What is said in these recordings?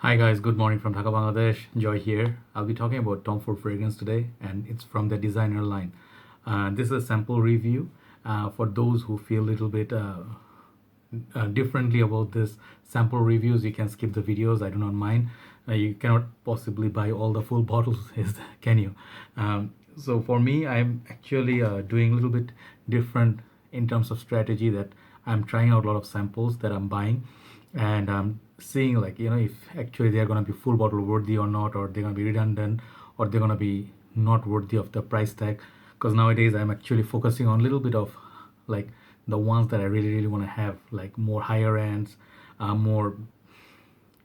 Hi guys, good morning from Dhaka, Bangladesh. Joy here. I'll be talking about Tom Ford fragrance today, and it's from the designer line. This is a sample review for those who feel a little bit differently about this sample reviews. You can skip the videos. I do not mind. You cannot possibly buy all the full bottles, can you? So for me, I'm actually doing a little bit different in terms of strategy. That I'm trying out a lot of samples that I'm buying, and I'm seeing, like, if actually they're going to be full bottle worthy or not, or they're going to be redundant, or they're going to be not worthy of the price tag. Because nowadays I'm actually focusing on a little bit of, like, the ones that I really want to have, like more higher ends, more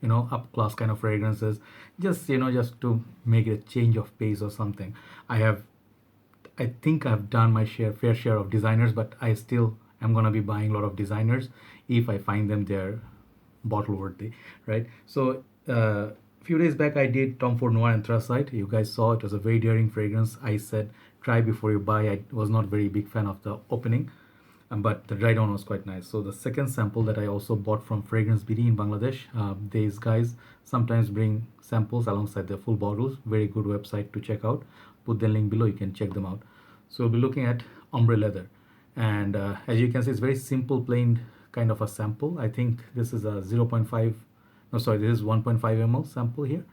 up class kind of fragrances, just to make it a change of pace or something. I think I've done my fair share of designers, but I still am gonna be buying a lot of designers if I find them they're bottle worthy, right? So a few days back I did Tom Ford Noir Anthracite. You guys saw it was a very daring fragrance. I said try before you buy. I was not very big fan of the opening, but the dry down was quite nice. So the second sample that I also bought from Fragrance BD in Bangladesh, these guys sometimes bring samples alongside their full bottles. Very good website to check out. Put the link below, you can check them out. So we'll be looking at Ombre Leather, and as you can see, it's very simple, plain kind of a sample. I think this is a 0.5, no, sorry, this is 1.5 ml sample here,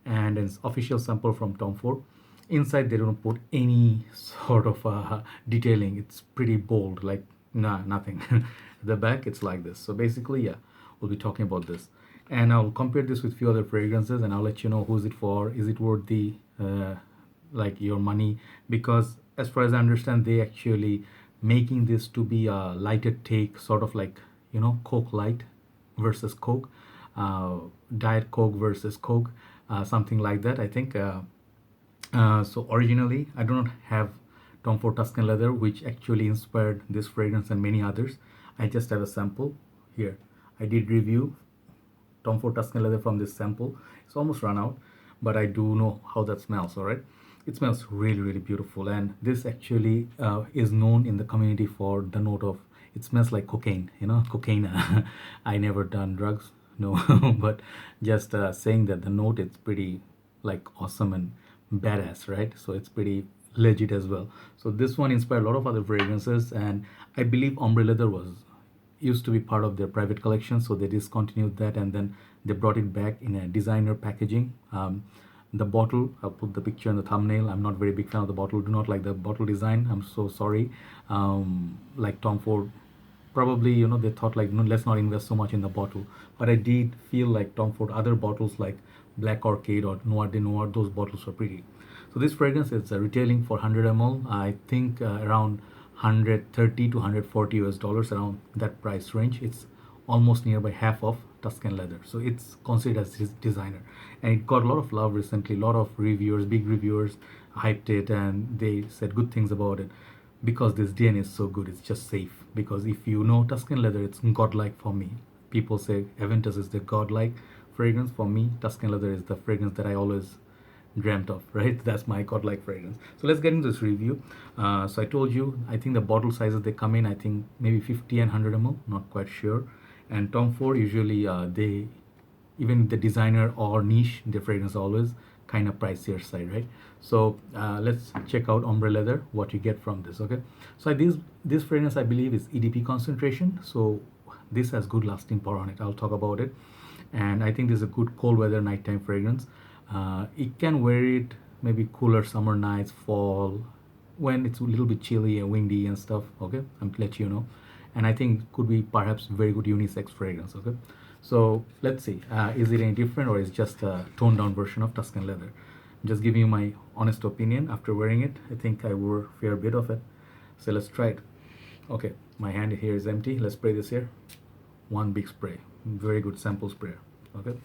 and it's official sample from Tom Ford. Inside they don't put any sort of detailing. It's pretty bold, like, nah, nothing. The back, it's like this. So basically, yeah, we'll be talking about this, and I'll compare this with few other fragrances, and I'll let you know who's it for. Is it worth the like your money? Because as far as I understand, they actually making this to be a lighter take, sort of like, Coke Light versus Coke, uh, Diet Coke versus Coke, something like that, I think. So originally, I do not have Tom Ford Tuscan Leather, which actually inspired this fragrance and many others. I just have a sample here. I did review Tom Ford Tuscan Leather from this sample. It's almost run out, but I do know how that smells. All right, it smells really beautiful, and this actually is known in the community for the note of, it smells like cocaine. Cocaine. I never done drugs, no, but just saying that the note, it's pretty, like, awesome and badass, right? So it's pretty legit as well. So this one inspired a lot of other fragrances, and I believe Ombre Leather was used to be part of their private collection, so they discontinued that, and then they brought it back in a designer packaging. The bottle, I'll put the picture in the thumbnail. I'm not very big fan of the bottle. Do not like the bottle design. I'm so sorry. Like Tom Ford, probably, they thought, like, no, let's not invest so much in the bottle. But I did feel like Tom Ford other bottles, like Black Orchid or Noir de Noir, those bottles were pretty. So this fragrance is retailing for 100 ml, I think, around 130 to 140 US dollars, around that price range. It's almost nearby half of Tuscan Leather, so it's considered as his designer, and it got a lot of love recently. A lot of reviewers, big reviewers, hyped it, and they said good things about it because this DNA is so good. It's just safe, because if you know Tuscan Leather, it's godlike for me. People say Aventus is the godlike fragrance. For me, Tuscan Leather is the fragrance that I always dreamt of, right? That's my godlike fragrance. So let's get into this review. So I told you, I think the bottle sizes they come in, I think maybe 50 and 100 ml, not quite sure. And Tom Ford usually, they, even the designer or niche, their fragrance always kind of pricier side, right? So let's check out Ombre Leather, what you get from this. Okay, so this fragrance, I believe, is EDP concentration, so this has good lasting power on it. I'll talk about it. And I think this is a good cold weather nighttime fragrance. It can wear it maybe cooler summer nights, fall, when it's a little bit chilly and windy and stuff. Okay, I'm to let you know. And I think it could be perhaps very good unisex fragrance. Okay, so let's see, is it any different, or is just a toned down version of Tuscan Leather? I'm just giving you my honest opinion after wearing it. I think I wore a fair bit of it, so let's try it. Okay, my hand here is empty. Let's spray this here. One big spray, very good sample sprayer. Okay,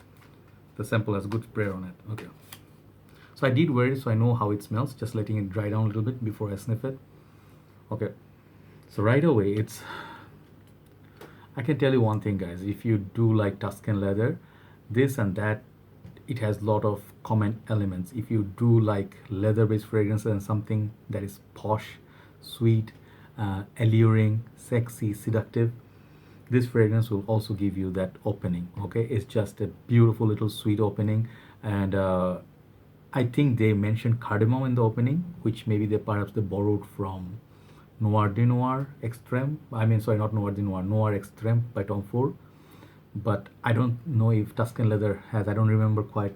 the sample has good sprayer on it. Okay, so I did wear it, so I know how it smells. Just letting it dry down a little bit before I sniff it. Okay, so right away, I can tell you one thing, guys. If you do like Tuscan Leather, this and that, it has a lot of common elements. If you do like leather-based fragrances and something that is posh, sweet, alluring, sexy, seductive, this fragrance will also give you that opening. Okay, it's just a beautiful little sweet opening. And I think they mentioned cardamom in the opening, which maybe they perhaps they borrowed from Noir de Noir Extreme. I mean, sorry, not Noir de Noir, Noir Extreme by Tom Ford. But I don't know if Tuscan Leather has. I don't remember quite.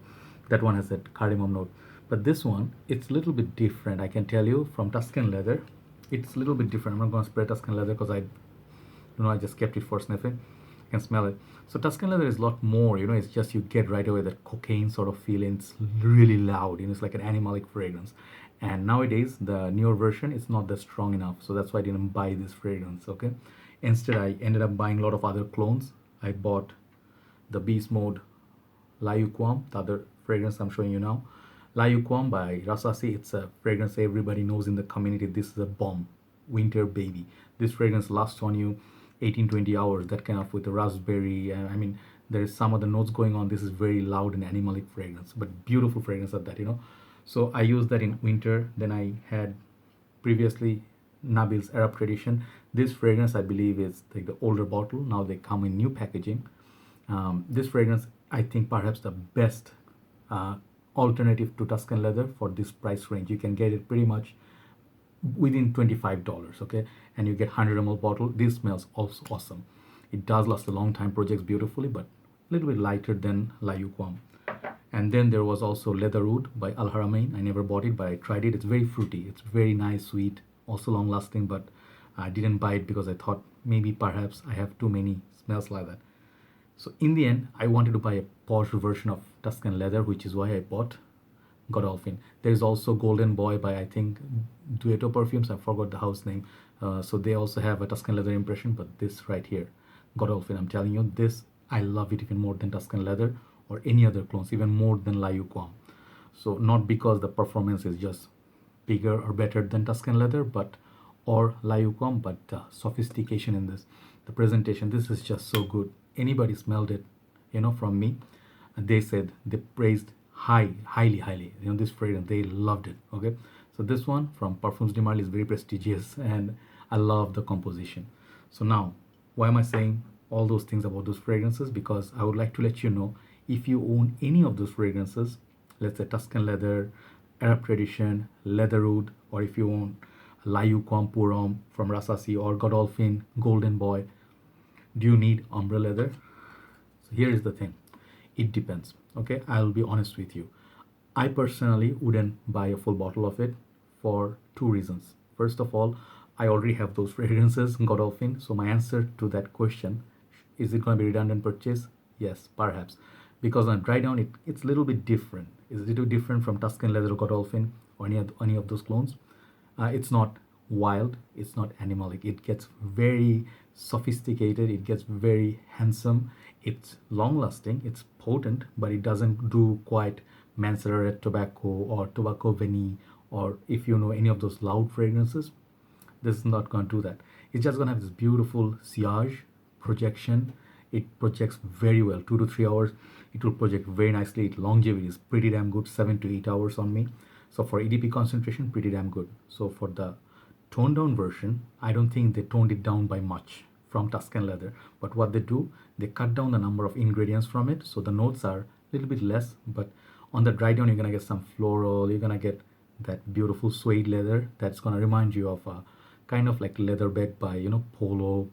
That one has that cardamom note. But this one, it's a little bit different. I can tell you from Tuscan Leather, it's a little bit different. I'm not going to spray Tuscan Leather because I just kept it for sniffing. I can smell it. So Tuscan Leather is a lot more, it's just you get right away that cocaine sort of feeling. It's really loud, it's like an animalic fragrance. And nowadays, the newer version, it's not that strong enough. So that's why I didn't buy this fragrance, okay? Instead, I ended up buying a lot of other clones. I bought the Beast Mode La Yuqawam, the other fragrance I'm showing you now. La Yuqawam by Rasasi. It's a fragrance everybody knows in the community. This is a bomb, winter baby. This fragrance lasts on you 18-20 hours, that kind of with the raspberry. I mean, there is some other notes going on. This is very loud and animalic fragrance, but beautiful fragrance at that. So I used that in winter. Then I had previously Nabeel's Arab Tradition. This fragrance, I believe, is like the older bottle. Now they come in new packaging. This fragrance, I think, perhaps the best alternative to Tuscan Leather for this price range. You can get it pretty much within $25, okay? And you get 100 ml bottle. This smells also awesome. It does last a long time, projects beautifully, but a little bit lighter than La Yuqawam. And then there was also Leather Oud by Al Haramain. I never bought it, but I tried it. It's very fruity. It's very nice, sweet, also long lasting, but I didn't buy it because I thought maybe perhaps I have too many smells like that. So in the end, I wanted to buy a posh version of Tuscan Leather, which is why I bought Godolphin. There is also Golden Boy by, I think, Duetto Perfumes. I forgot the house name. So they also have a Tuscan Leather impression, but this right here, Godolphin, I'm telling you, this, I love it even more than Tuscan Leather or any other clones, even more than La Yuqawam. So not because the performance is just bigger or better than Tuscan Leather, but or La Yuqawam, but sophistication in this, the presentation, this is just so good. Anybody smelled it, from me, and they said they praised highly, this fragrance, they loved it. Okay, so this one from Parfums de Marly is very prestigious, and I love the composition. So now, why am I saying all those things about those fragrances? Because I would like to let you know, if you own any of those fragrances, let's say Tuscan Leather, Arab Tradition, Leather Oud, or if you own La Yuqawam Purom from Rasasi, or Godolphin, Golden Boy, do you need Ombre leather? So here is the thing, it depends. Okay, I'll be honest with you. I personally wouldn't buy a full bottle of it for two reasons. First of all, I already have those fragrances, Godolphin. So my answer to that question, is it going to be redundant purchase? Yes, perhaps. Because on dry down, it's a little bit different. It's a little different from Tuscan Leather or Godolphin or any of those clones. It's not wild, it's not animalic. It gets very sophisticated, it gets very handsome, it's long lasting, it's potent, but it doesn't do quite Mancera Red Tobacco or Tobacco Vanille, or if you know any of those loud fragrances, this is not going to do that. It's just going to have this beautiful sillage projection. It projects very well, 2 to 3 hours. It will project very nicely. Its longevity is pretty damn good, 7 to 8 hours on me. So for EDP concentration, pretty damn good. So for the toned down version, I don't think they toned it down by much from Tuscan Leather. But what they do, they cut down the number of ingredients from it. So the notes are a little bit less, but on the dry down, you're going to get some floral. You're going to get that beautiful suede leather that's going to remind you of a kind of like leather bag by, Polo.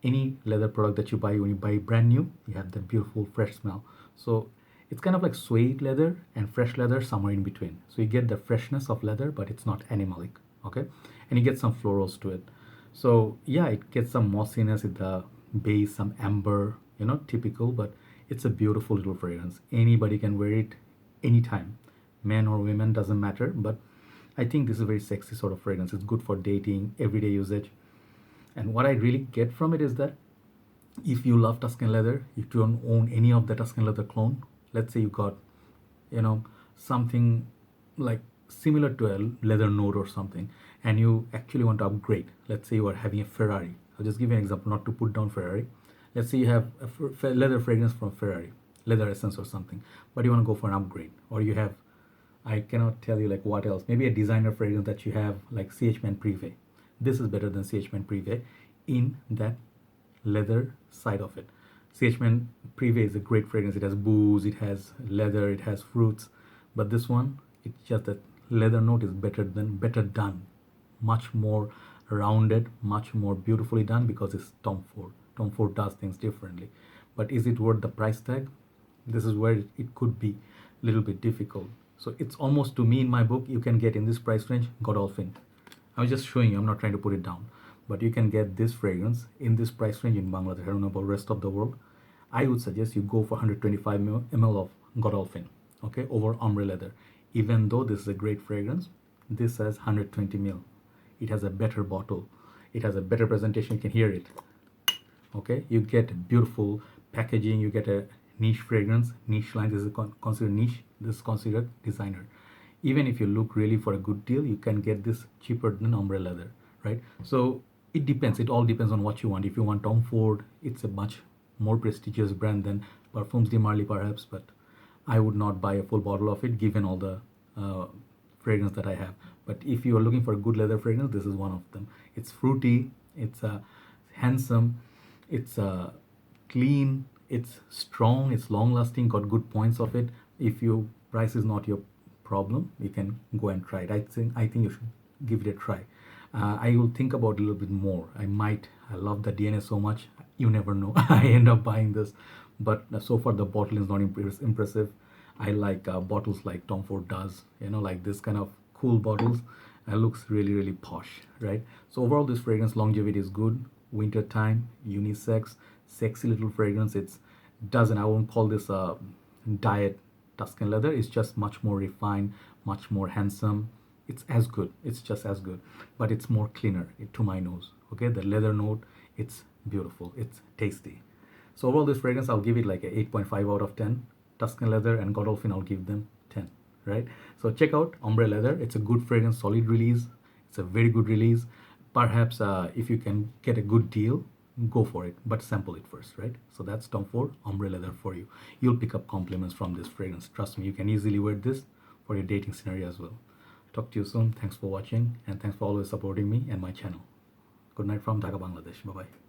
Any leather product that you buy, when you buy brand new, you have that beautiful fresh smell. So it's kind of like suede leather and fresh leather somewhere in between. So you get the freshness of leather, but it's not animalic, okay? And you get some florals to it. So yeah, it gets some mossiness at the base, some amber, typical, but it's a beautiful little fragrance. Anybody can wear it anytime. Men or women, doesn't matter, but I think this is a very sexy sort of fragrance. It's good for dating, everyday usage. And what I really get from it is that if you love Tuscan Leather, if you don't own any of the Tuscan Leather clone, let's say you got, something like similar to a leather note or something, and you actually want to upgrade. Let's say you are having a Ferrari. I'll just give you an example, not to put down Ferrari. Let's say you have a leather fragrance from Ferrari, leather essence or something, but you want to go for an upgrade. Or you have, I cannot tell you like what else, maybe a designer fragrance that you have like CH Man Privé. This is better than CH Man Privé in that leather side of it. CH-Man Privé is a great fragrance. It has booze, it has leather, it has fruits, but this one, it's just that leather note is better done, much more rounded, much more beautifully done because it's Tom Ford. Tom Ford does things differently. But is it worth the price tag? This is where it could be a little bit difficult. So it's almost, to me, in my book, you can get in this price range Godolphin. I'm just showing you, I'm not trying to put it down. But you can get this fragrance in this price range in Bangladesh. I don't know about rest of the world. I would suggest you go for 125 ml of Godolphin, okay, over Ombre Leather. Even though this is a great fragrance, this has 120 ml. It has a better bottle. It has a better presentation. You can hear it. Okay, you get beautiful packaging. You get a niche fragrance. Niche line. This is considered niche. This is considered designer. Even if you look really for a good deal, you can get this cheaper than Ombre Leather, right? So it depends. It all depends on what you want. If you want Tom Ford, it's a much more prestigious brand than Parfums de Marly perhaps, but I would not buy a full bottle of it given all the fragrance that I have. But if you are looking for a good leather fragrance, this is one of them. It's fruity, it's handsome, it's clean, it's strong, it's long lasting, got good points of it. If your price is not your problem, you can go and try it. I think you should give it a try. I will think about it a little bit more. I love the DNA so much. You never know. I end up buying this, but so far the bottle is not impressive. I like bottles like Tom Ford does, like this kind of cool bottles. It looks really posh, right? So overall, this fragrance longevity is good. Winter time, unisex, sexy little fragrance. I won't call this a diet Tuscan leather. It's just much more refined, much more handsome. It's as good. It's just as good, but it's more cleaner to my nose. Okay, the leather note, it's beautiful. It's tasty. So overall, this fragrance, I'll give it like a 8.5 out of 10. Tuscan Leather and Godolphin, I'll give them 10, right? So check out Ombre Leather. It's a good fragrance, solid release. It's a very good release. Perhaps if you can get a good deal, go for it, but sample it first, right? So that's Tom Ford Ombre Leather for you. You'll pick up compliments from this fragrance. Trust me, you can easily wear this for your dating scenario as well. Talk to you soon. Thanks for watching, and thanks for always supporting me and my channel. Good night from Dhaka, Bangladesh. Bye-bye.